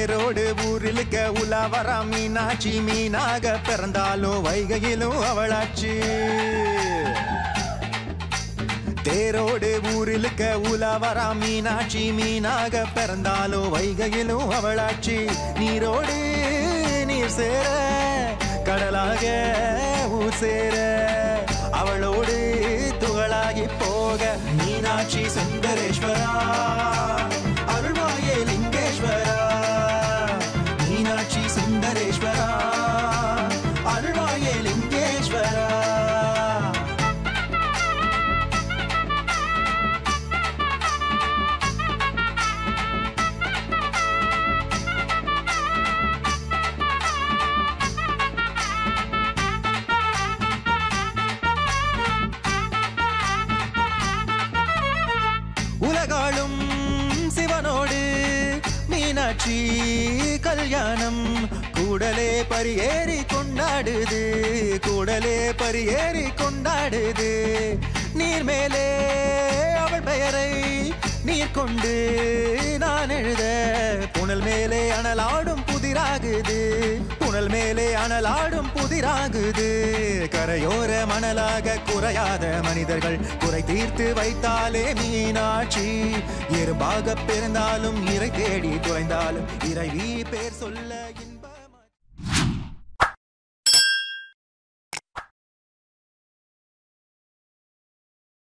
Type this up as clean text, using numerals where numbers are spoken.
தேரோடு ஊரிலுக்க உலாவரா மீனாட்சி மீனாக பிறந்தாலும் வைகையிலும் அவளாச்சு தேரோடு ஊரிலுக்க உலாவரா மீனாட்சி மீனாக பிறந்தாலும் வைகையிலும் அவளாச்சு நீரோடு நீர் சேர கடலாக ஊர் சேர அவளோடு துகளாகி போக மீனாட்சி சுந்தரேஸ்வரா அருள்வாயே லிங்கேஸ்வரா மீனாட்சி சுந்தரேஸ்வரா அருள்வாயே லிங்கேஸ்வரா உலகாளும் சிவனோடு மீனாட்சி கல்யாணம் கூடலே பரியேறி கொண்டாடுது கூடலே பரியேறி கொண்டாடுது நீர் மேலே அவள் பெயரை நீர் கொண்டு நான் எழுத புனல் மேலே அனலாடும் புதிராகுது புனல் மேலே அனலாடும் புதிராகுது கரையோர மணலாக குறையாத மனிதர்கள் குறை தீர்த்து வைத்தாலே மீனாட்சி எறும்பாக பிறந்தாலும் இறை தேடி குறைந்தாலும் இறைவி பேர் சொல்ல